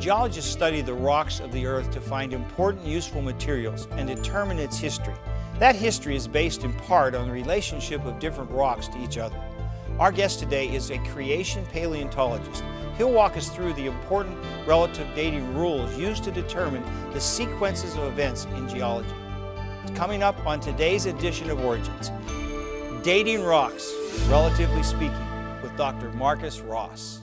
Geologists study the rocks of the earth to find important useful materials and determine its history. That history is based in part on the relationship of different rocks to each other. Our guest today is a creation paleontologist. He'll walk us through the important relative dating rules used to determine the sequences of events in geology. Coming up on today's edition of Origins, Dating Rocks, Relatively Speaking, with Dr. Marcus Ross.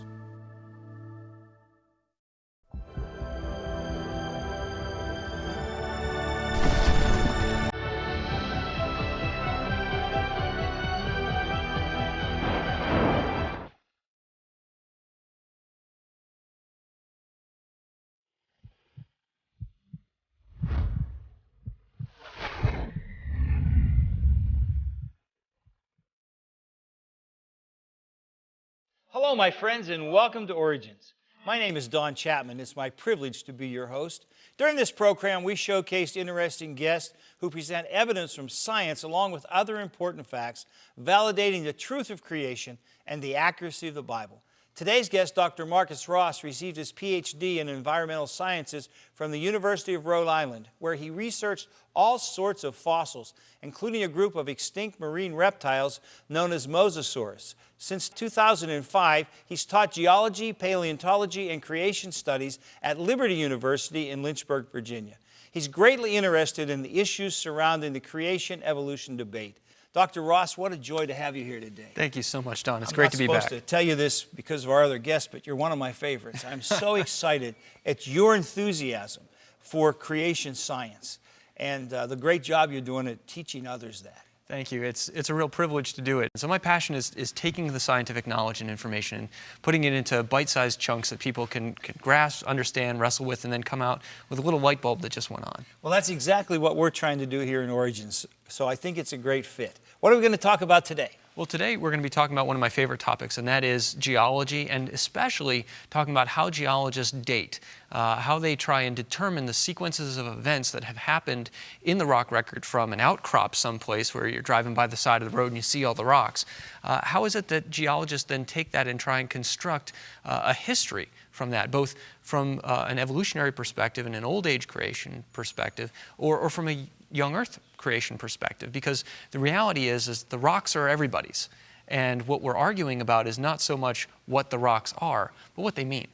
Hello, my friends, and welcome to Origins. My name is Don Chapman. It's my privilege to be your host. During this program, we showcased interesting guests who present evidence from science along with other important facts, validating the truth of creation and the accuracy of the Bible. Today's guest, Dr. Marcus Ross, received his PhD in environmental sciences from the University of Rhode Island, where he researched all sorts of fossils, including a group of extinct marine reptiles known as mosasaurs. Since 2005, he's taught geology, paleontology, and creation studies at Liberty University in Lynchburg, Virginia. He's greatly interested in the issues surrounding the creation-evolution debate. Dr. Ross, what a joy to have you here today. Thank you so much, Don. It's great to be back. I'm not supposed to tell you this because of our other guests, but you're one of my favorites. I'm so excited at your enthusiasm for creation science and the great job you're doing at teaching others that. Thank you. It's a real privilege to do it. So my passion is taking the scientific knowledge and information and putting it into bite-sized chunks that people can grasp, understand, wrestle with, and then come out with a little light bulb that just went on. Well, that's exactly what we're trying to do here in Origins, so I think it's a great fit. What are we going to talk about today? Well, today we're going to be talking about one of my favorite topics, and that is geology, and especially talking about how geologists date, how they try and determine the sequences of events that have happened in the rock record from an outcrop someplace where you're driving by the side of the road and you see all the rocks. How is it that geologists then take that and try and construct a history from that, both from an evolutionary perspective and an old age creation perspective, or from a young Earth creation perspective? Because the reality is the rocks are everybody's. And what we're arguing about is not so much what the rocks are, but what they mean.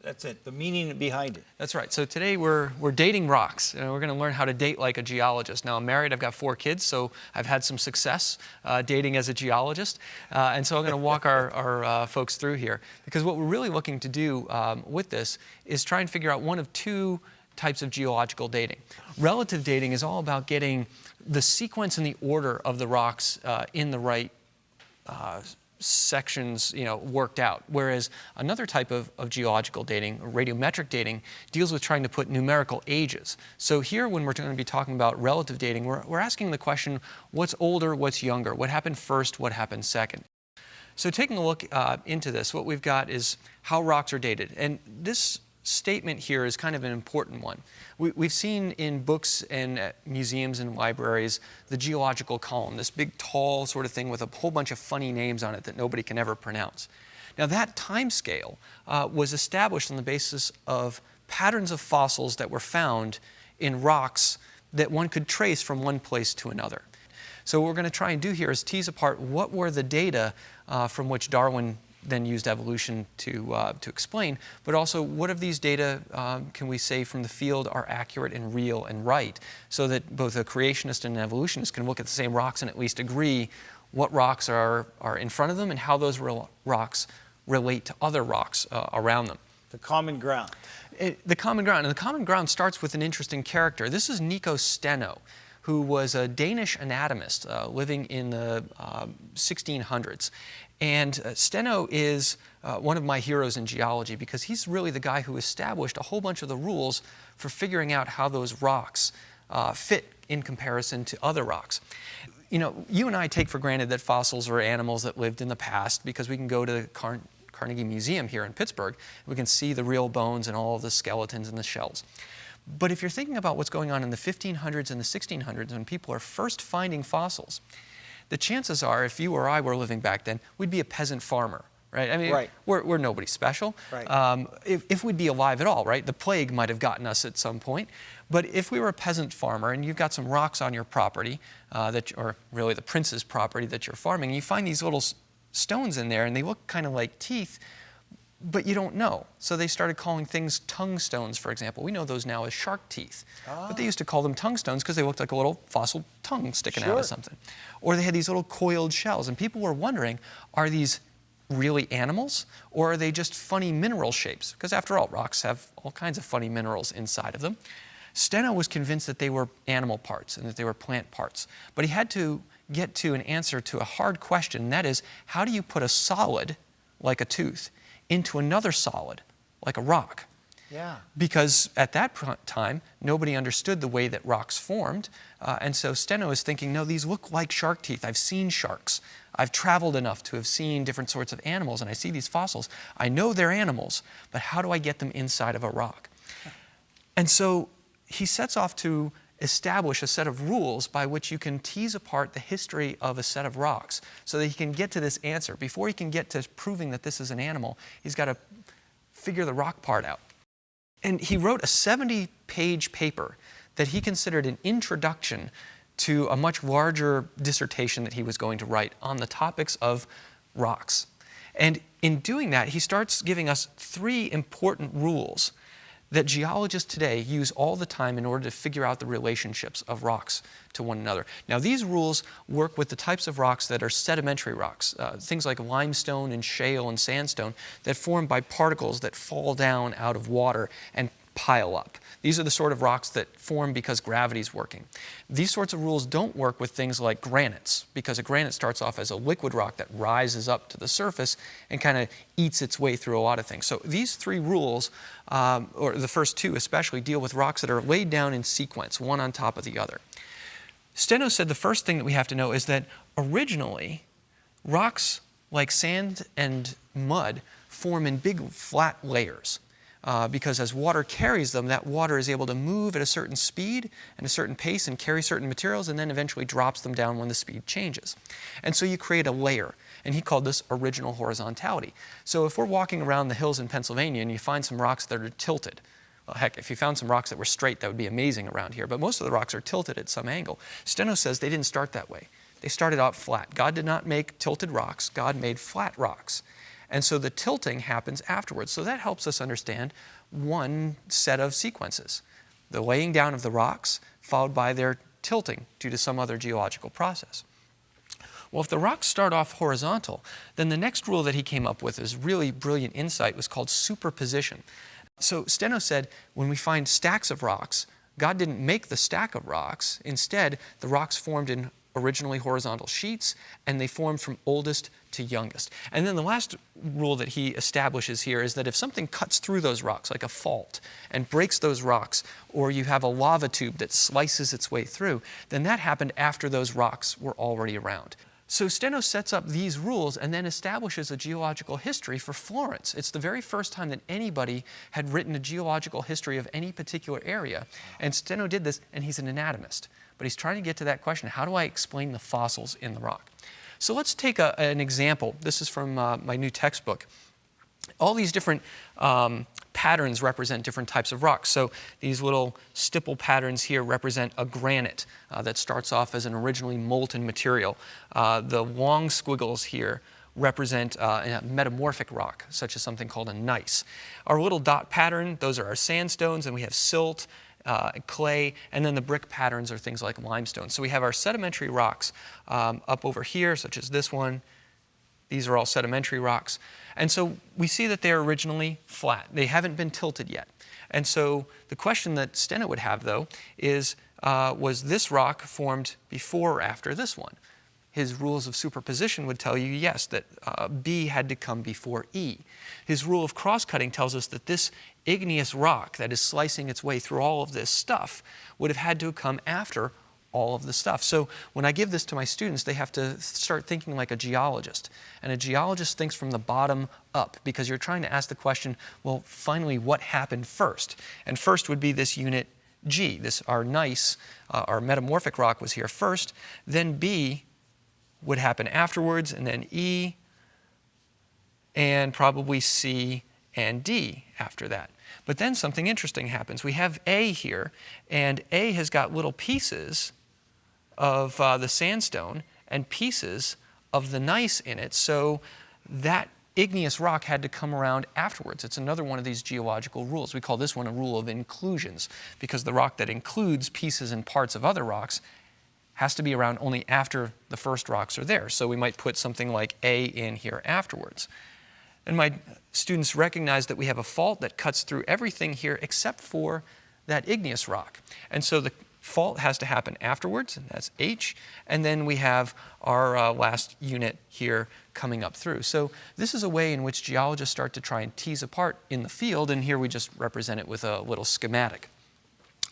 That's it, the meaning behind it. That's right. So today we're dating rocks, and we're going to learn how to date like a geologist. Now, I'm married, I've got 4 kids, so I've had some success dating as a geologist. And so I'm going to walk our folks through here, because what we're really looking to do with this is try and figure out one of 2 types of geological dating. Relative dating is all about getting the sequence and the order of the rocks in the right sections, worked out. Whereas another type of geological dating, radiometric dating, deals with trying to put numerical ages. So here, when we're going to be talking about relative dating, we're asking the question, what's older, what's younger? What happened first, what happened second? So taking a look into this, what we've got is how rocks are dated. And this statement here is kind of an important one. We've seen in books and at museums and libraries the geological column, this big tall sort of thing with a whole bunch of funny names on it that nobody can ever pronounce. Now that time scale was established on the basis of patterns of fossils that were found in rocks that one could trace from one place to another. So what we're going to try and do here is tease apart what were the data from which Darwin then used evolution to explain, but also what of these data can we say from the field are accurate and real and right, so that both a creationist and an evolutionist can look at the same rocks and at least agree what rocks are in front of them and how those rocks relate to other rocks around them. The common ground. The common ground. And the common ground starts with an interesting character. This is Nico Steno, who was a Danish anatomist living in the 1600s. And Steno is one of my heroes in geology because he's really the guy who established a whole bunch of the rules for figuring out how those rocks fit in comparison to other rocks. You and I take for granted that fossils are animals that lived in the past because we can go to the Carnegie Museum here in Pittsburgh. We can see the real bones and all of the skeletons and the shells. But if you're thinking about what's going on in the 1500s and the 1600s when people are first finding fossils, the chances are, if you or I were living back then, we'd be a peasant farmer. right? I mean, Right. we're nobody special. Right. If we'd be alive at all, right? The plague might have gotten us at some point. But if we were a peasant farmer and you've got some rocks on your property, or really the prince's property that you're farming, and you find these little stones in there and they look kind of like teeth, but you don't know. So they started calling things tongue stones, for example. We know those now as shark teeth. But they used to call them tongue stones because they looked like a little fossil tongue sticking out Sure. of something. Or they had these little coiled shells. And people were wondering, are these really animals, or are they just funny mineral shapes? Because after all, rocks have all kinds of funny minerals inside of them. Steno was convinced that they were animal parts and that they were plant parts. But he had to get to an answer to a hard question, and that is, how do you put a solid, like a tooth, into another solid, like a rock? Yeah. Because at that time, nobody understood the way that rocks formed. And so Steno is thinking, no, these look like shark teeth. I've seen sharks. I've traveled enough to have seen different sorts of animals, and I see these fossils. I know they're animals, but how do I get them inside of a rock? And so he sets off to establish a set of rules by which you can tease apart the history of a set of rocks so that he can get to this answer. Before he can get to proving that this is an animal, he's got to figure the rock part out. And he wrote a 70-page paper that he considered an introduction to a much larger dissertation that he was going to write on the topics of rocks. And in doing that, he starts giving us 3 important rules that geologists today use all the time in order to figure out the relationships of rocks to one another. Now, these rules work with the types of rocks that are sedimentary rocks, things like limestone and shale and sandstone that form by particles that fall down out of water and pile up. These are the sort of rocks that form because gravity's working. These sorts of rules don't work with things like granites, because a granite starts off as a liquid rock that rises up to the surface and kind of eats its way through a lot of things. So these 3 rules, or the first 2 especially, deal with rocks that are laid down in sequence, one on top of the other. Steno said the first thing that we have to know is that originally, rocks like sand and mud form in big flat layers. Because as water carries them, that water is able to move at a certain speed and a certain pace and carry certain materials, and then eventually drops them down when the speed changes. And so you create a layer, and he called this original horizontality. So if we're walking around the hills in Pennsylvania and you find some rocks that are tilted, well, heck, if you found some rocks that were straight, that would be amazing around here, but most of the rocks are tilted at some angle. Steno says they didn't start that way. They started out flat. God did not make tilted rocks. God made flat rocks. And so the tilting happens afterwards. So that helps us understand one set of sequences. The laying down of the rocks, followed by their tilting due to some other geological process. Well, if the rocks start off horizontal, then the next rule that he came up with, is really brilliant insight, was called superposition. So Steno said, when we find stacks of rocks, God didn't make the stack of rocks. Instead, the rocks formed in originally horizontal sheets, and they formed from oldest to youngest. And then the last rule that he establishes here is that if something cuts through those rocks, like a fault, and breaks those rocks, or you have a lava tube that slices its way through, then that happened after those rocks were already around. So Steno sets up these rules and then establishes a geological history for Florence. It's the very first time that anybody had written a geological history of any particular area. And Steno did this, and he's an anatomist. But he's trying to get to that question, how do I explain the fossils in the rock? So let's take an example. This is from my new textbook. All these different patterns represent different types of rocks. So these little stipple patterns here represent a granite that starts off as an originally molten material. The long squiggles here represent a metamorphic rock, such as something called a gneiss. Our little dot pattern, those are our sandstones, and we have silt, clay, and then the brick patterns are things like limestone. So we have our sedimentary rocks up over here, such as this one. These are all sedimentary rocks. And so we see that they're originally flat. They haven't been tilted yet. And so the question that Steno would have, though, is was this rock formed before or after this one? His rules of superposition would tell you, yes, that B had to come before E. His rule of cross-cutting tells us that this igneous rock that is slicing its way through all of this stuff would have had to come after all of the stuff. So when I give this to my students, they have to start thinking like a geologist. And a geologist thinks from the bottom up, because you're trying to ask the question, well, finally, what happened first? And first would be this unit G. This, our gneiss, our metamorphic rock was here first. Then B would happen afterwards, and then E, and probably C and D after that. But then something interesting happens. We have A here, and A has got little pieces of the sandstone and pieces of the gneiss in it, so that igneous rock had to come around afterwards. It's another one of these geological rules. We call this one a rule of inclusions, because the rock that includes pieces and parts of other rocks has to be around only after the first rocks are there. So we might put something like A in here afterwards. And my students recognize that we have a fault that cuts through everything here except for that igneous rock. And so the fault has to happen afterwards, and that's H. And then we have our last unit here coming up through. So this is a way in which geologists start to try and tease apart in the field, and here we just represent it with a little schematic.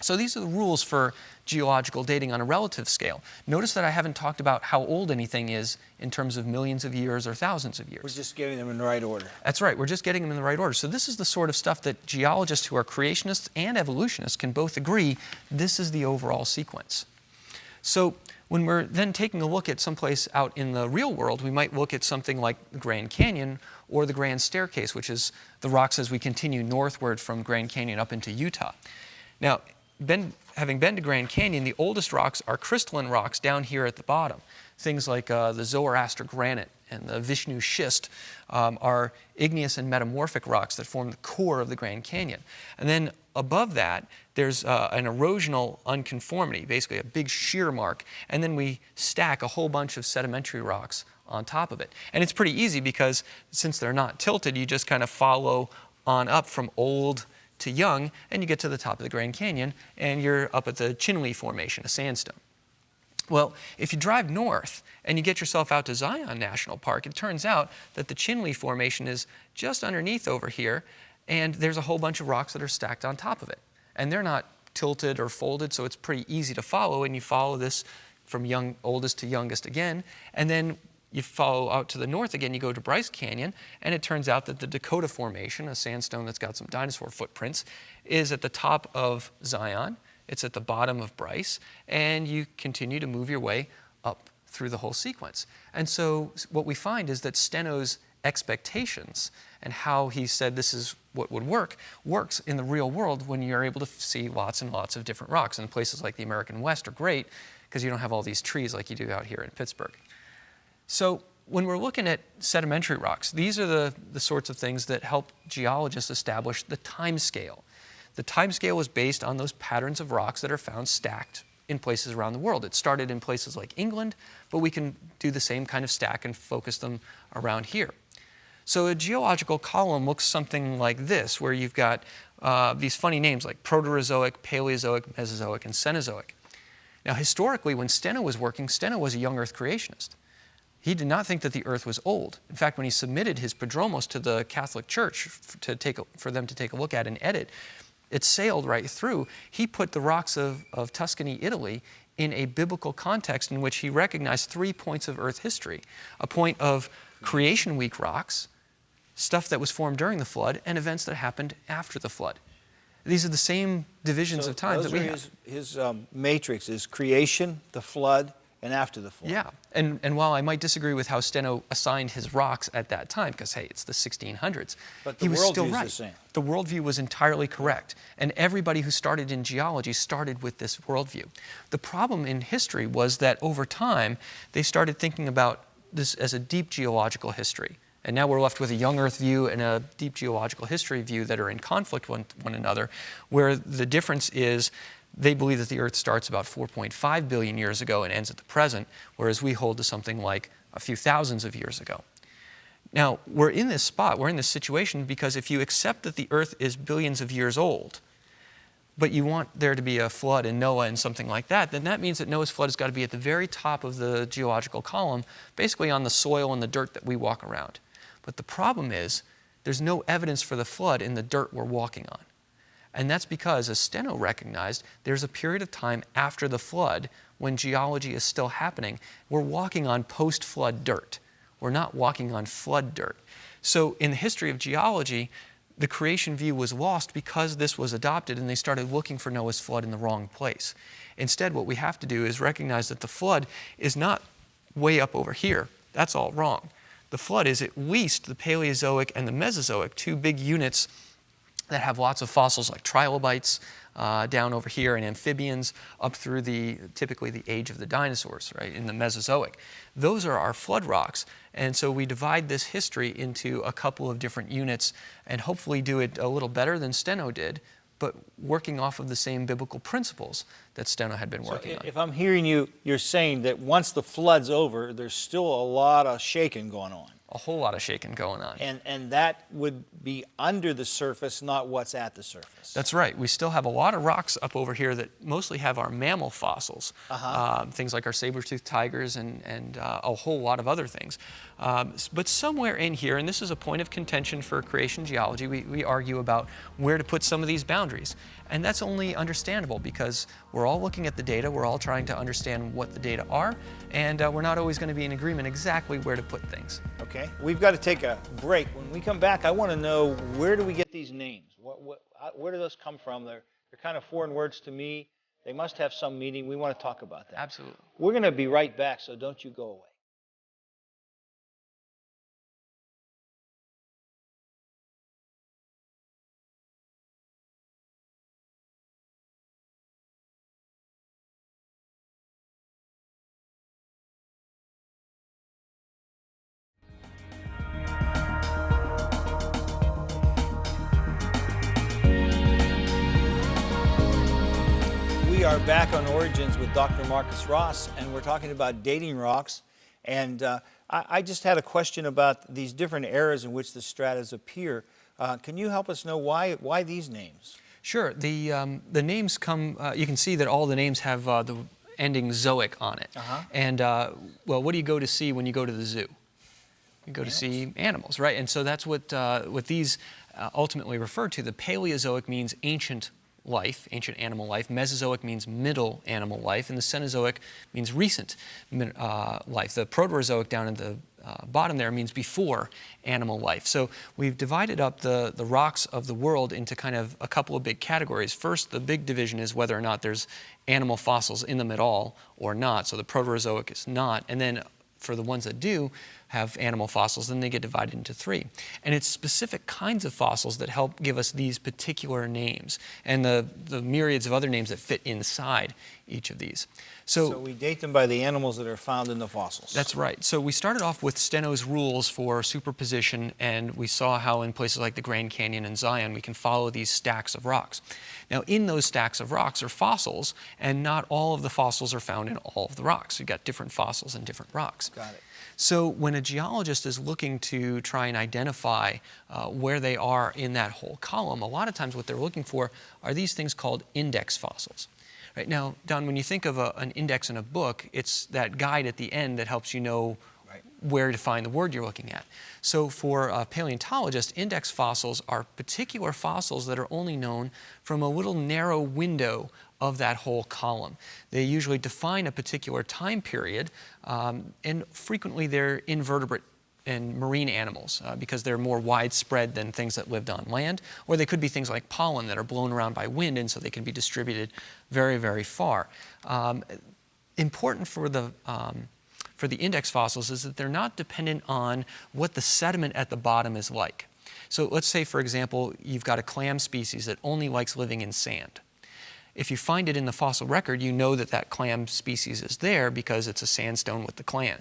So these are the rules for geological dating on a relative scale. Notice that I haven't talked about how old anything is in terms of millions of years or thousands of years. We're just getting them in the right order. That's right. We're just getting them in the right order. So this is the sort of stuff that geologists who are creationists and evolutionists can both agree this is the overall sequence. So when we're then taking a look at someplace out in the real world, we might look at something like the Grand Canyon or the Grand Staircase, which is the rocks as we continue northward from Grand Canyon up into Utah. Now, having been to Grand Canyon, the oldest rocks are crystalline rocks down here at the bottom. Things like the Zoroaster granite and the Vishnu schist are igneous and metamorphic rocks that form the core of the Grand Canyon. And then above that, there's an erosional unconformity, basically a big shear mark, and then we stack a whole bunch of sedimentary rocks on top of it. And it's pretty easy because since they're not tilted, you just kind of follow on up from old to young, and you get to the top of the Grand Canyon, and you're up at the Chinle Formation, a sandstone. Well, if you drive north and you get yourself out to Zion National Park, it turns out that the Chinle Formation is just underneath over here, and there's a whole bunch of rocks that are stacked on top of it. And they're not tilted or folded, so it's pretty easy to follow, and you follow this from oldest to youngest again, and then you follow out to the north again, you go to Bryce Canyon, and it turns out that the Dakota Formation, a sandstone that's got some dinosaur footprints, is at the top of Zion. It's at the bottom of Bryce, and you continue to move your way up through the whole sequence. And so what we find is that Steno's expectations and how he said this is what would work, works in the real world when you're able to see lots and lots of different rocks. And places like the American West are great because you don't have all these trees like you do out here in Pittsburgh. So when we're looking at sedimentary rocks, these are the sorts of things that help geologists establish the time scale. The time scale is based on those patterns of rocks that are found stacked in places around the world. It started in places like England, but we can do the same kind of stack and focus them around here. So a geological column looks something like this, where you've got these funny names like Proterozoic, Paleozoic, Mesozoic, and Cenozoic. Now historically, when Steno was working, Steno was a young Earth creationist. He did not think that the Earth was old. In fact, when he submitted his prodromos to the Catholic Church for them to take a look at and edit, it sailed right through. He put the rocks of Tuscany, Italy, in a biblical context in which he recognized 3 points of Earth history. A point of creation week rocks, stuff that was formed during the flood, and events that happened after the flood. These are the same divisions of time that we have. His matrix is creation, the flood, and after the flood. Yeah, and while I might disagree with how Steno assigned his rocks at that time, because hey, it's the 1600s, but the he was still worldview right. is the same. The worldview was entirely correct, and everybody who started in geology started with this worldview. The problem in history was that over time, they started thinking about this as a deep geological history. And now we're left with a young Earth view and a deep geological history view that are in conflict with one another, where the difference is they believe that the Earth starts about 4.5 billion years ago and ends at the present, whereas we hold to something like a few thousands of years ago. Now, we're in this spot, we're in this situation because if you accept that the Earth is billions of years old, but you want there to be a flood in Noah and something like that, then that means that Noah's flood has got to be at the very top of the geological column, basically on the soil and the dirt that we walk around. But the problem is, there's no evidence for the flood in the dirt we're walking on. And that's because, as Steno recognized, there's a period of time after the flood when geology is still happening. We're walking on post-flood dirt. We're not walking on flood dirt. So in the history of geology, the creation view was lost because this was adopted and they started looking for Noah's flood in the wrong place. Instead, what we have to do is recognize that the flood is not way up over here. That's all wrong. the flood is at least the Paleozoic and the Mesozoic, two big units that have lots of fossils like trilobites down over here and amphibians up through typically the age of the dinosaurs, right, in the Mesozoic. Those are our flood rocks. And so we divide this history into a couple of different units and hopefully do it a little better than Steno did, but working off of the same biblical principles that Steno had been working on. If I'm hearing you, you're saying that once the flood's over, there's still a lot of shaking going on. A whole lot of shaking going on. And that would be under the surface, not what's at the surface. That's right. We still have a lot of rocks up over here that mostly have our mammal fossils, things like our saber-toothed tigers and a whole lot of other things. But somewhere in here, and this is a point of contention for creation geology, we argue about where to put some of these boundaries. And that's only understandable because we're all looking at the data, we're all trying to understand what the data are, and we're not always going to be in agreement exactly where to put things. Okay, we've got to take a break. When we come back, I want to know, where do we get these names? Where do those come from? They're kind of foreign words to me. They must have some meaning. We want to talk about that. Absolutely. We're going to be right back, so don't you go away. We are back on Origins with Dr. Marcus Ross, and we're talking about dating rocks. And I just had a question about these different eras in which the stratas appear. Can you help us know why these names? Sure. The names come, you can see that all the names have the ending zoic on it. And, well, what do you go to see when you go to the zoo? You go to see animals, right? And so that's what these ultimately refer to. The Paleozoic means ancient life, ancient animal life. Mesozoic means middle animal life, and the Cenozoic means recent life. The Proterozoic down at the bottom there means before animal life. So we've divided up the rocks of the world into kind of a couple of big categories. First, the big division is whether or not there's animal fossils in them at all or not. So the Proterozoic is not. And then for the ones that do have animal fossils, then they get divided into three. And it's specific kinds of fossils that help give us these particular names and the myriads of other names that fit inside each of these. So we date them by the animals that are found in the fossils. That's right. So we started off with Steno's rules for superposition, and we saw how in places like the Grand Canyon and Zion we can follow these stacks of rocks. Now in those stacks of rocks are fossils, and not all of the fossils are found in all of the rocks. We've got different fossils in different rocks. Got it. So when a geologist is looking to try and identify where they are in that whole column, a lot of times what they're looking for are these things called index fossils. Right now, Don, when you think of an index in a book, it's that guide at the end that helps you know where to find the word you're looking at. So for a paleontologist, index fossils are particular fossils that are only known from a little narrow window of that whole column. They usually define a particular time period, and frequently they're invertebrate and marine animals because they're more widespread than things that lived on land, or they could be things like pollen that are blown around by wind, and so they can be distributed very, very far. Important for the index fossils is that they're not dependent on what the sediment at the bottom is like. So let's say, for example, you've got a clam species that only likes living in sand. If you find it in the fossil record, you know that that clam species is there because it's a sandstone with the clam.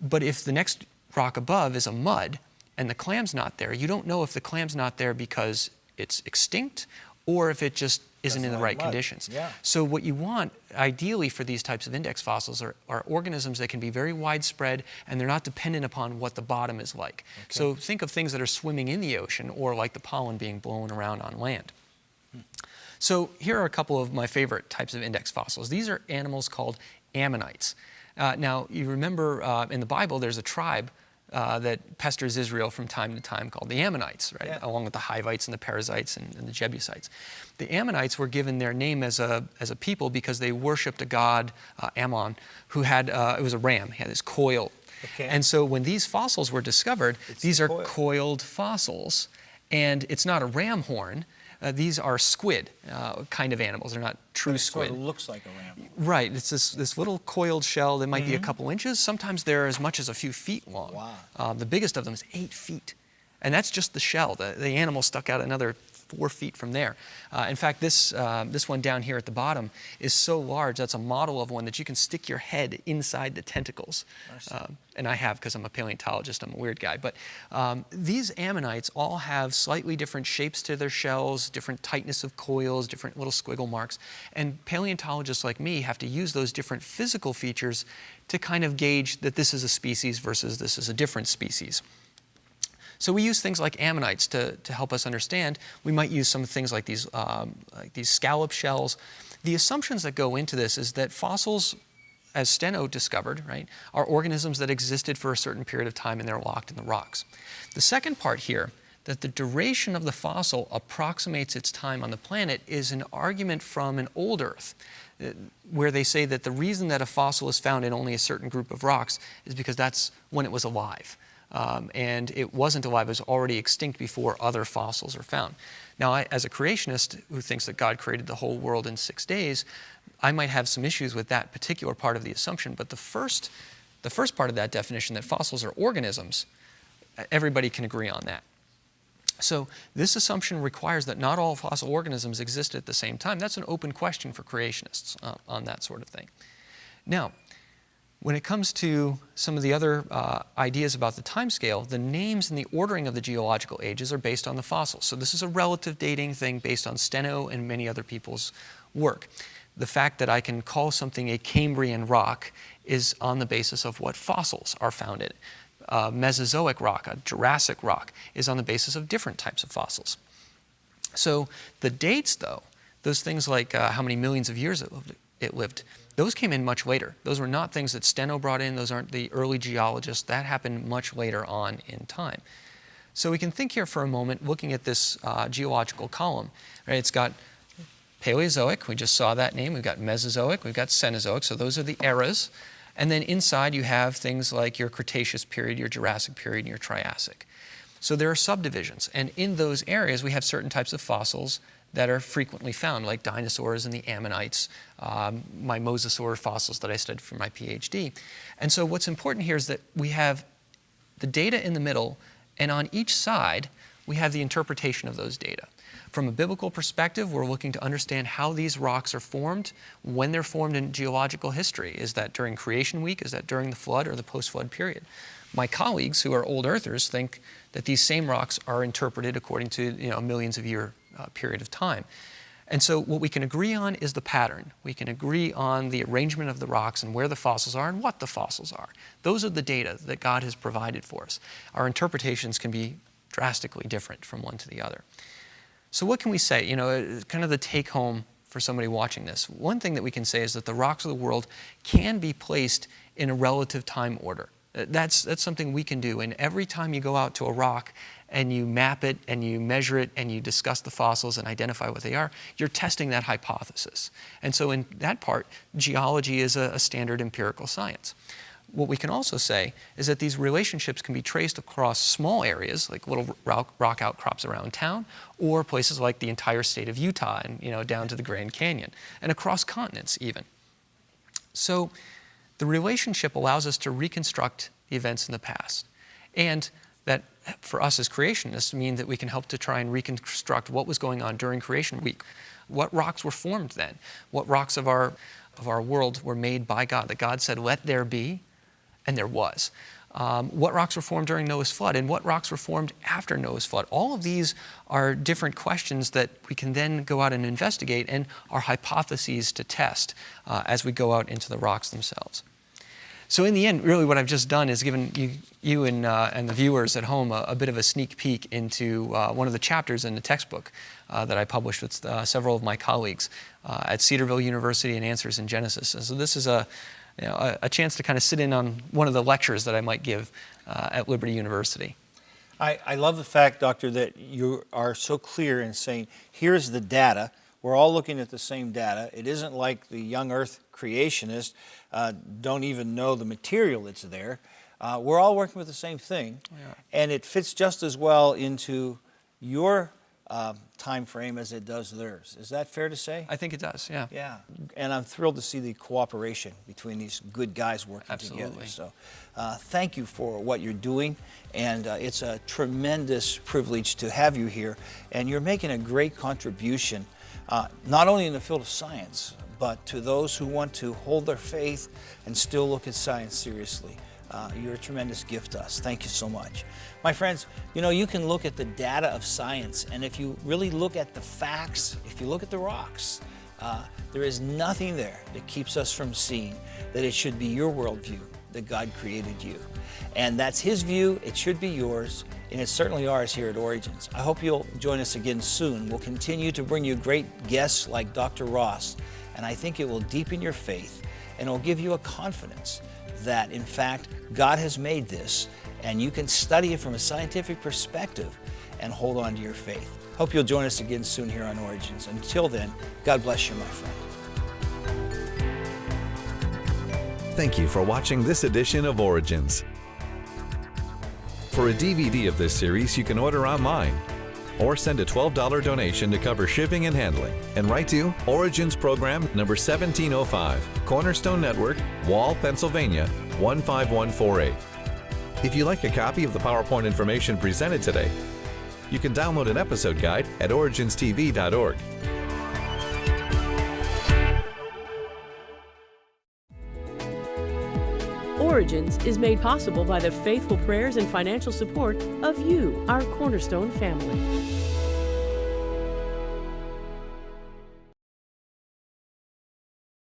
But if the next rock above is a mud and the clam's not there, you don't know if the clam's not there because it's extinct or if it just isn't in the right conditions. Yeah. So what you want, ideally, for these types of index fossils are organisms that can be very widespread and they're not dependent upon what the bottom is like. Okay. So think of things that are swimming in the ocean or like the pollen being blown around on land. So here are a couple of my favorite types of index fossils. These are animals called ammonites. Now, you remember in the Bible there's a tribe that pesters Israel from time to time called the Ammonites, right? Yeah. Along with the Hivites and the Perizzites and the Jebusites. The Ammonites were given their name as a people because they worshipped a god, Ammon, who had, it was a ram, he had this coil. Okay. And so when these fossils were discovered, these are coiled fossils, And it's not a ram horn. These are squid kind of animals. They're not true squid. It sort of looks like a ram. Right. It's this little coiled shell that might be a couple inches. Sometimes they're as much as a few feet long. Wow. The biggest of them is 8 feet. And that's just the shell. The animal stuck out another 4 feet from there. In fact, this one down here at the bottom is so large, that's a model of one that you can stick your head inside the tentacles. And I have, because I'm a paleontologist, I'm a weird guy. But these ammonites all have slightly different shapes to their shells, different tightness of coils, different little squiggle marks. And paleontologists like me have to use those different physical features to kind of gauge that this is a species versus this is a different species. So we use things like ammonites to help us understand. We might use some things like these scallop shells. The assumptions that go into this is that fossils, as Steno discovered, right, are organisms that existed for a certain period of time and they're locked in the rocks. The second part here, that the duration of the fossil approximates its time on the planet, is an argument from an old Earth, where they say that the reason that a fossil is found in only a certain group of rocks is because that's when it was alive. And it wasn't alive, it was already extinct before other fossils are found. Now, as a creationist who thinks that God created the whole world in 6 days, I might have some issues with that particular part of the assumption, but the first part of that definition, that fossils are organisms, everybody can agree on that. So this assumption requires that not all fossil organisms exist at the same time. That's an open question for creationists on that sort of thing. Now, when it comes to some of the other ideas about the timescale, the names and the ordering of the geological ages are based on the fossils. So this is a relative dating thing based on Steno and many other people's work. The fact that I can call something a Cambrian rock is on the basis of what fossils are found in it. Mesozoic rock, a Jurassic rock, is on the basis of different types of fossils. So the dates, though, those things like how many millions of years it lived, those came in much later. Those were not things that Steno brought in. Those aren't the early geologists. That happened much later on in time. So we can think here for a moment, looking at this geological column. Right? It's got Paleozoic, we just saw that name. We've got Mesozoic, we've got Cenozoic, so those are the eras. And then inside you have things like your Cretaceous period, your Jurassic period, and your Triassic. So there are subdivisions. And in those areas, we have certain types of fossils that are frequently found, like dinosaurs and the ammonites, my mosasaur fossils that I studied for my PhD. And so what's important here is that we have the data in the middle, and on each side, we have the interpretation of those data. From a biblical perspective, we're looking to understand how these rocks are formed, when they're formed in geological history. Is that during creation week? Is that during the flood or the post-flood period? My colleagues, who are old earthers, think that these same rocks are interpreted according to a millions of year period of time. And so what we can agree on is the pattern. We can agree on the arrangement of the rocks and where the fossils are and what the fossils are. Those are the data that God has provided for us. Our interpretations can be drastically different from one to the other. So what can we say? Kind of the take home for somebody watching this. One thing that we can say is that the rocks of the world can be placed in a relative time order. That's something we can do. And every time you go out to a rock and you map it and you measure it and you discuss the fossils and identify what they are, you're testing that hypothesis. And so in that part, geology is a standard empirical science. What we can also say is that these relationships can be traced across small areas, like little rock outcrops around town, or places like the entire state of Utah and down to the Grand Canyon, and across continents even. So the relationship allows us to reconstruct the events in the past. And that, for us as creationists, means that we can help to try and reconstruct what was going on during creation week. What rocks were formed then? What rocks of our world were made by God? That God said, "Let there be," and there was. What rocks were formed during Noah's flood, and what rocks were formed after Noah's flood? All of these are different questions that we can then go out and investigate and are hypotheses to test as we go out into the rocks themselves. So in the end, really what I've just done is given you and the viewers at home a bit of a sneak peek into one of the chapters in the textbook that I published with several of my colleagues at Cedarville University and Answers in Genesis. And so this is a chance to kind of sit in on one of the lectures that I might give at Liberty University. I love the fact, Doctor, that you are so clear in saying, here's the data. We're all looking at the same data. It isn't like the young earth creationists don't even know the material that's there. We're all working with the same thing. Yeah. And it fits just as well into your time frame as it does theirs. Is that fair to say? I think it does, yeah. Yeah, and I'm thrilled to see the cooperation between these good guys working together. So thank you for what you're doing, and it's a tremendous privilege to have you here, and you're making a great contribution, not only in the field of science, but to those who want to hold their faith and still look at science seriously. You're a tremendous gift to us. Thank you so much. My friends, you know, you can look at the data of science, and if you really look at the facts, if you look at the rocks, there is nothing there that keeps us from seeing that it should be your worldview, that God created you. And that's His view, it should be yours, and it's certainly ours here at Origins. I hope you'll join us again soon. We'll continue to bring you great guests like Dr. Ross, and I think it will deepen your faith, and it will give you a confidence that, in fact, God has made this, and you can study it from a scientific perspective and hold on to your faith. Hope you'll join us again soon here on Origins. Until then, God bless you, my friend. Thank you for watching this edition of Origins. For a DVD of this series, you can order online or send a $12 donation to cover shipping and handling, and write to Origins Program number 1705, Cornerstone Network, Wall, Pennsylvania 15148. If you'd like a copy of the PowerPoint information presented today, you can download an episode guide at originstv.org. Origins is made possible by the faithful prayers and financial support of you, our Cornerstone family.